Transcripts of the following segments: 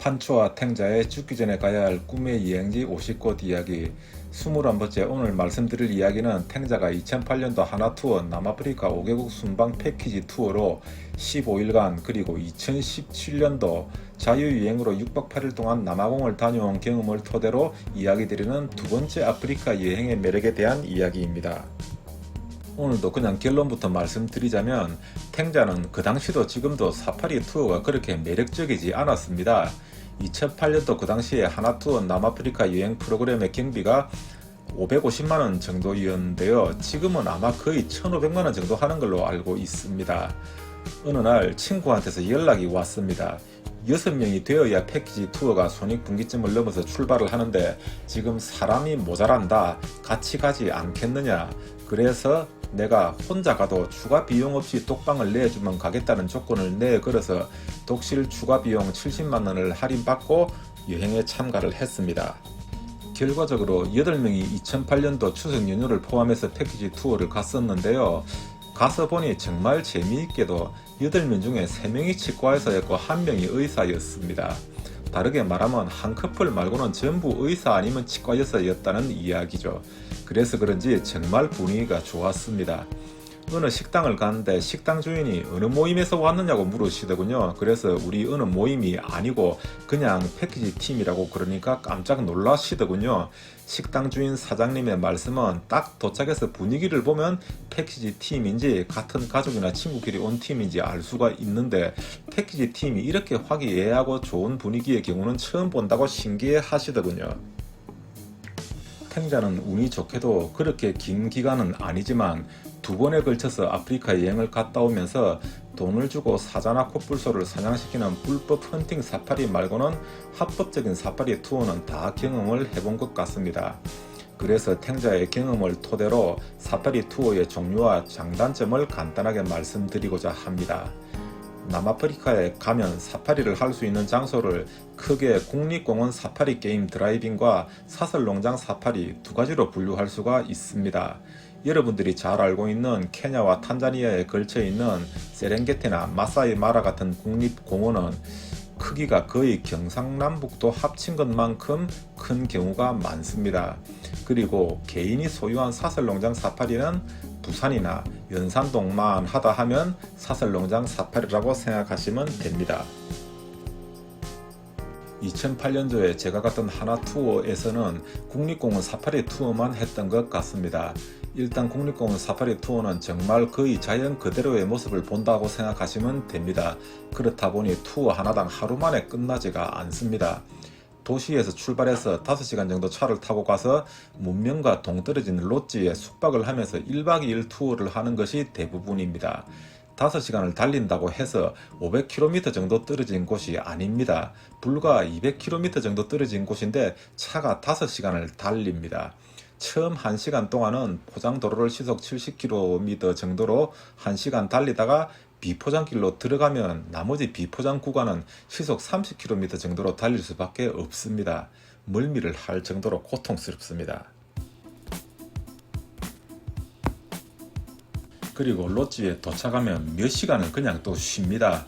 판초와 탱자의 죽기 전에 가야 할 꿈의 여행지 50곳 이야기 21번째. 오늘 말씀드릴 이야기는 탱자가 2008년도 하나투어 남아프리카 5개국 순방 패키지 투어로 15일간 그리고 2017년도 자유여행으로 6박 8일 동안 남아공을 다녀온 경험을 토대로 이야기 드리는 두 번째 아프리카 여행의 매력에 대한 이야기입니다. 오늘도 그냥 결론부터 말씀드리자면 탱자는 그 당시도 지금도 사파리 투어가 그렇게 매력적이지 않았습니다. 2008년도 그 당시에 하나투어 남아프리카 여행 프로그램의 경비가 550만원 정도였는데요. 지금은 아마 거의 1500만원 정도 하는 걸로 알고 있습니다. 어느 날 친구한테서 연락이 왔습니다. 6명이 되어야 패키지 투어가 손익분기점을 넘어서 출발을 하는데 지금 사람이 모자란다. 같이 가지 않겠느냐. 그래서 내가 혼자 가도 추가 비용 없이 독방을 내주면 가겠다는 조건을 내걸어서 독실 추가 비용 70만원을 할인받고 여행에 참가를 했습니다. 결과적으로 8명이 2008년도 추석 연휴를 포함해서 패키지 투어를 갔었는데요. 가서 보니 정말 재미있게도 8명 중에 3명이 치과의사였고 1명이 의사였습니다. 다르게 말하면 한 커플 말고는 전부 의사 아니면 치과 여사였다는 이야기죠. 그래서 그런지 정말 분위기가 좋았습니다. 어느 식당을 갔는데 식당 주인이 어느 모임에서 왔느냐고 물으시더군요. 그래서 우리 어느 모임이 아니고 그냥 패키지 팀이라고 그러니까 깜짝 놀라시더군요. 식당 주인 사장님의 말씀은 딱 도착해서 분위기를 보면 패키지 팀인지 같은 가족이나 친구끼리 온 팀인지 알 수가 있는데 패키지 팀이 이렇게 화기애애하고 좋은 분위기의 경우는 처음 본다고 신기해 하시더군요. 탱자는 운이 좋게도 그렇게 긴 기간은 아니지만 2번에 걸쳐서 아프리카 여행을 갔다 오면서 돈을 주고 사자나 코뿔소를 사냥시키는 불법 헌팅 사파리 말고는 합법적인 사파리 투어는 다 경험을 해본 것 같습니다. 그래서 탱자의 경험을 토대로 사파리 투어의 종류와 장단점을 간단하게 말씀드리고자 합니다. 남아프리카에 가면 사파리를 할 수 있는 장소를 크게 국립공원 사파리 게임 드라이빙과 사설농장 사파리 두 가지로 분류할 수가 있습니다. 여러분들이 잘 알고 있는 케냐와 탄자니아에 걸쳐 있는 세렝게티나 마사이 마라 같은 국립공원은 크기가 거의 경상남북도 합친 것만큼 큰 경우가 많습니다. 그리고 개인이 소유한 사설농장 사파리는 부산이나 연산동만 하다 하면 사설농장 사파리라고 생각하시면 됩니다. 2008년도에 제가 갔던 하나투어에서는 국립공원 사파리 투어만 했던 것 같습니다. 일단 국립공원 사파리 투어는 정말 거의 자연 그대로의 모습을 본다고 생각하시면 됩니다. 그렇다 보니 투어 하나당 하루 만에 끝나지가 않습니다. 도시에서 출발해서 5시간 정도 차를 타고 가서 문명과 동떨어진 롯지에 숙박을 하면서 1박 2일 투어를 하는 것이 대부분입니다. 5시간을 달린다고 해서 500km 정도 떨어진 곳이 아닙니다. 불과 200km 정도 떨어진 곳인데 차가 5시간을 달립니다. 처음 1시간 동안은 포장도로를 시속 70km 정도로 1시간 달리다가 비포장길로 들어가면 나머지 비포장 구간은 시속 30km 정도로 달릴 수밖에 없습니다. 멀미를 할 정도로 고통스럽습니다. 그리고 롯지에 도착하면 몇 시간은 그냥 또 쉽니다.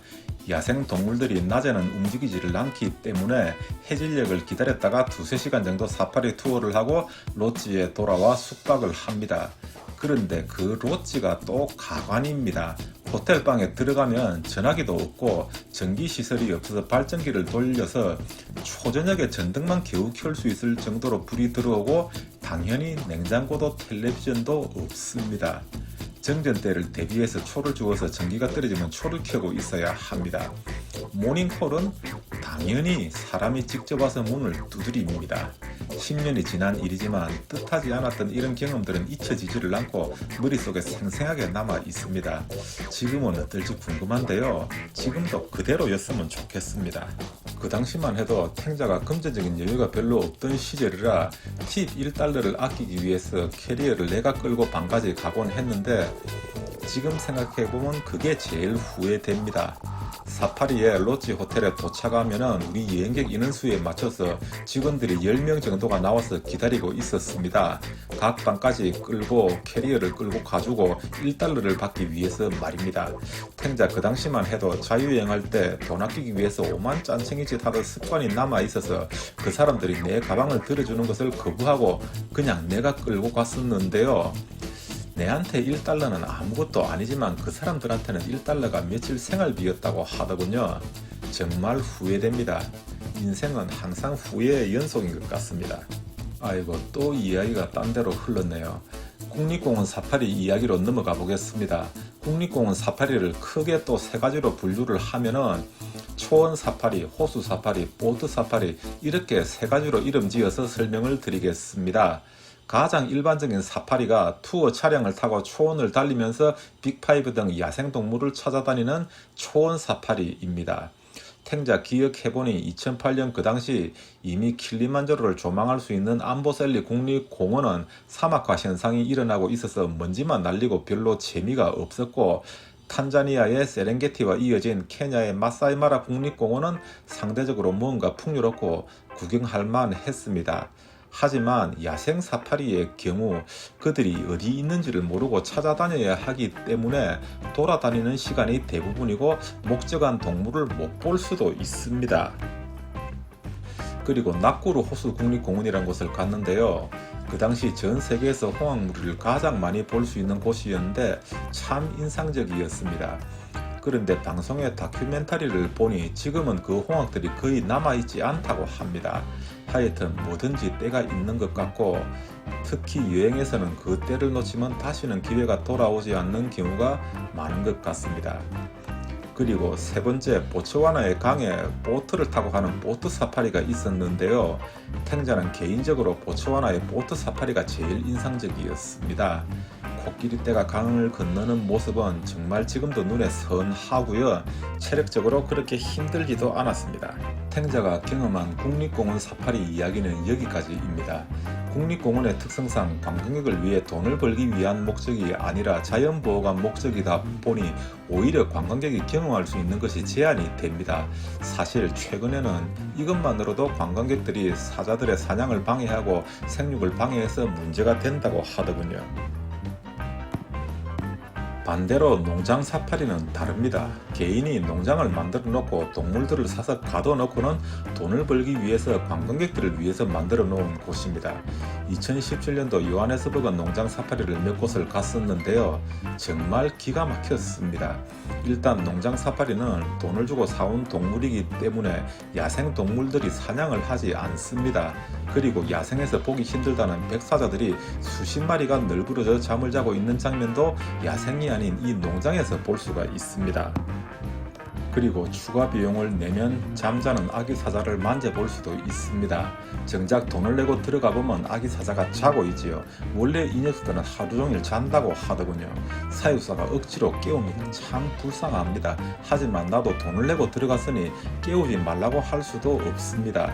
야생 동물들이 낮에는 움직이지를 않기 때문에 해질녘을 기다렸다가 2-3시간 정도 사파리 투어를 하고 롯지에 돌아와 숙박을 합니다. 그런데 그 롯지가 또 가관입니다. 호텔방에 들어가면 전화기도 없고 전기시설이 없어서 발전기를 돌려서 초저녁에 전등만 겨우 켤 수 있을 정도로 불이 들어오고 당연히 냉장고도 텔레비전도 없습니다. 정전대를 대비해서 초를 주어서 전기가 떨어지면 초를 켜고 있어야 합니다. 모닝콜은 당연히 사람이 직접 와서 문을 두드립니다. 10년이 지난 일이지만 뜻하지 않았던 이런 경험들은 잊혀지지를 않고 머릿속에 생생하게 남아 있습니다. 지금은 어떨지 궁금한데요. 지금도 그대로였으면 좋겠습니다. 그 당시만 해도 탱자가 금전적인 여유가 별로 없던 시절이라 팁 1달러를 아끼기 위해서 캐리어를 내가 끌고 방까지 가곤 했는데 지금 생각해보면 그게 제일 후회됩니다. 사파리의 로지 호텔에 도착하면은 우리 여행객 인원수에 맞춰서 직원들이 10명 정도가 나와서 기다리고 있었습니다. 각 방까지 끌고 캐리어를 끌고 가지고 1달러를 받기 위해서 말입니다. 탱자 그 당시만 해도 자유여행할 때 돈 아끼기 위해서 오만 짠챙이 짓 하던 습관이 남아 있어서 그 사람들이 내 가방을 들어주는 것을 거부하고 그냥 내가 끌고 갔었는데요. 내한테 1달러는 아무것도 아니지만 그 사람들한테는 1달러가 며칠 생활비였다고 하더군요. 정말 후회됩니다. 인생은 항상 후회의 연속인 것 같습니다. 아이고, 또 이야기가 딴 데로 흘렀네요. 국립공원 사파리 이야기로 넘어가 보겠습니다. 국립공원 사파리를 크게 또 세 가지로 분류를 하면은 초원 사파리, 호수 사파리, 보트 사파리 이렇게 세 가지로 이름 지어서 설명을 드리겠습니다. 가장 일반적인 사파리가 투어 차량을 타고 초원을 달리면서 빅5 등 야생동물을 찾아다니는 초원 사파리입니다. 탱자 기억해보니 2008년 그 당시 이미 킬리만자로를 조망할 수 있는 암보셀리 국립공원은 사막화 현상이 일어나고 있어서 먼지만 날리고 별로 재미가 없었고, 탄자니아의 세렝게티와 이어진 케냐의 마사이마라 국립공원은 상대적으로 뭔가 풍요롭고 구경할 만했습니다. 하지만 야생 사파리의 경우 그들이 어디 있는지를 모르고 찾아다녀야 하기 때문에 돌아다니는 시간이 대부분이고 목적한 동물을 못 볼 수도 있습니다. 그리고 나꾸루 호수 국립공원이라는 곳을 갔는데요. 그 당시 전 세계에서 홍학무리를 가장 많이 볼 수 있는 곳이었는데 참 인상적이었습니다. 그런데 방송의 다큐멘터리를 보니 지금은 그 홍학들이 거의 남아있지 않다고 합니다. 하여튼 뭐든지 때가 있는 것 같고, 특히 여행에서는 그 때를 놓치면 다시는 기회가 돌아오지 않는 경우가 많은 것 같습니다. 그리고 세 번째, 보츠와나의 강에 보트를 타고 가는 보트 사파리가 있었는데요. 탱자는 개인적으로 보츠와나의 보트 사파리가 제일 인상적이었습니다. 코끼리떼가 강을 건너는 모습은 정말 지금도 눈에 선하고요. 체력적으로 그렇게 힘들지도 않았습니다. 탱자가 경험한 국립공원 사파리 이야기는 여기까지입니다. 국립공원의 특성상 관광객을 위해 돈을 벌기 위한 목적이 아니라 자연보호가 목적이다 보니 오히려 관광객이 경험할 수 있는 것이 제한이 됩니다. 사실 최근에는 이것만으로도 관광객들이 사자들의 사냥을 방해하고 생육을 방해해서 문제가 된다고 하더군요. 반대로 농장 사파리는 다릅니다. 개인이 농장을 만들어 놓고 동물들을 사서 가둬 놓고는 돈을 벌기 위해서 관광객들을 위해서 만들어 놓은 곳입니다. 2017년도 요하네스버그 농장 사파리를 몇 곳을 갔었는데요. 정말 기가 막혔습니다. 일단 농장 사파리는 돈을 주고 사온 동물이기 때문에 야생 동물들이 사냥을 하지 않습니다. 그리고 야생에서 보기 힘들다는 백사자들이 수십 마리가 널브러져 잠을 자고 있는 장면도 야생이 아닌 이 농장에서 볼 수가 있습니다. 그리고 추가 비용을 내면 잠자는 아기 사자를 만져볼 수도 있습니다. 정작 돈을 내고 들어가 보면 아기 사자가 자고 있지요. 원래 이 녀석들은 하루 종일 잔다고 하더군요. 사육사가 억지로 깨우면 참 불쌍합니다. 하지만 나도 돈을 내고 들어갔으니 깨우지 말라고 할 수도 없습니다.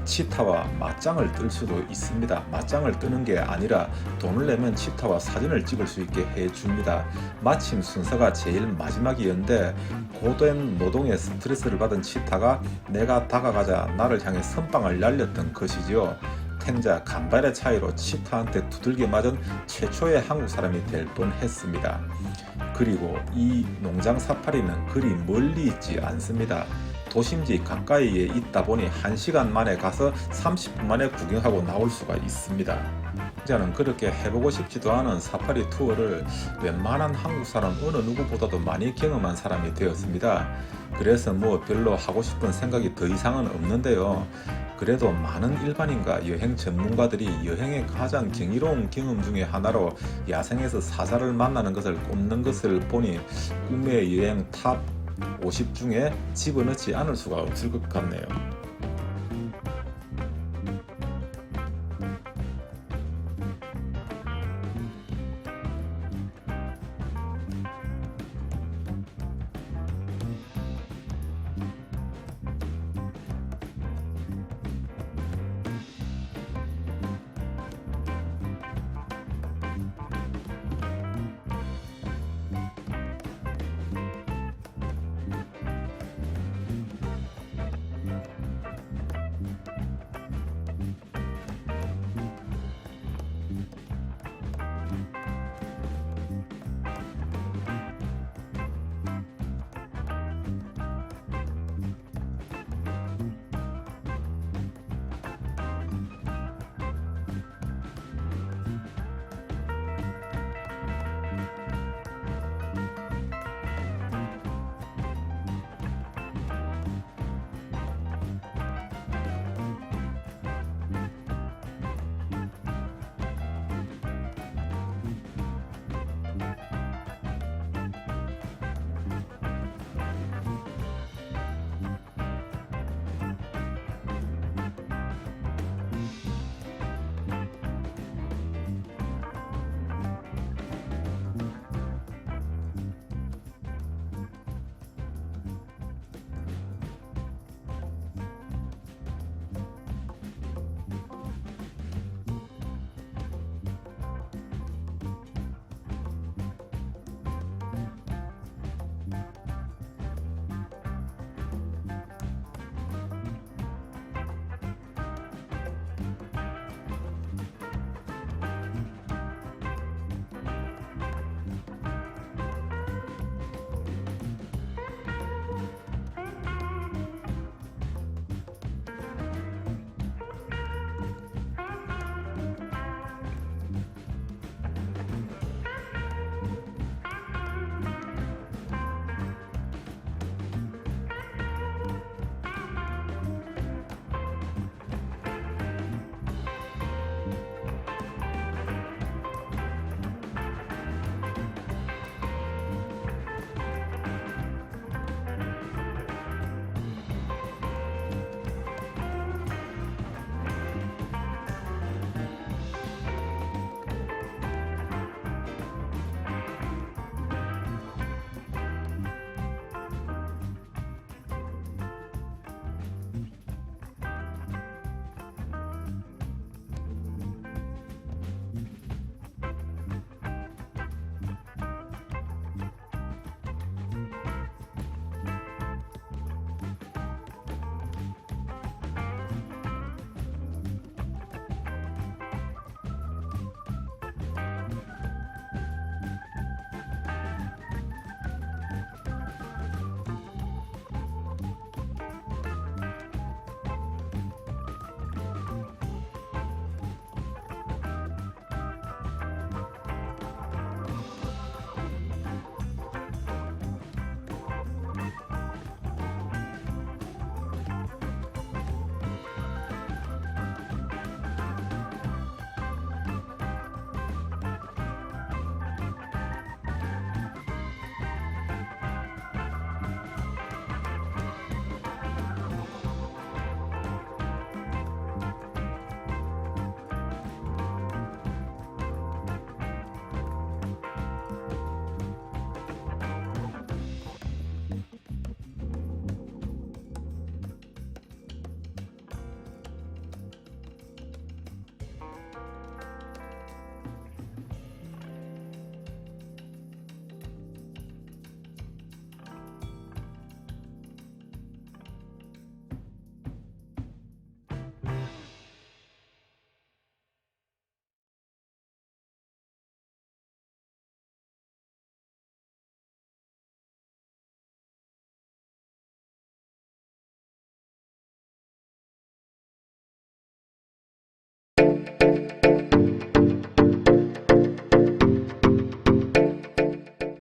치타와 맞짱을 뜰 수도 있습니다. 맞짱을 뜨는 게 아니라 돈을 내면 치타와 사진을 찍을 수 있게 해줍니다. 마침 순서가 제일 마지막이었는데 고된 노동에 스트레스를 받은 치타가 내가 다가가자 나를 향해 선빵을 날렸던 것이지요. 탱자 간발의 차이로 치타한테 두들겨 맞은 최초의 한국 사람이 될 뻔했습니다. 그리고 이 농장 사파리는 그리 멀리 있지 않습니다. 도심지 가까이에 있다 보니 1시간 만에 가서 30분 만에 구경하고 나올 수가 있습니다. 저는 그렇게 해보고 싶지도 않은 사파리 투어를 웬만한 한국 사람 어느 누구보다도 많이 경험한 사람이 되었습니다. 그래서 뭐 별로 하고 싶은 생각이 더 이상은 없는데요. 그래도 많은 일반인과 여행 전문가들이 여행의 가장 경이로운 경험 중에 하나로 야생에서 사자를 만나는 것을 꼽는 것을 보니 꿈의 여행 탑 50 중에 집어넣지 않을 수가 없을 것 같네요.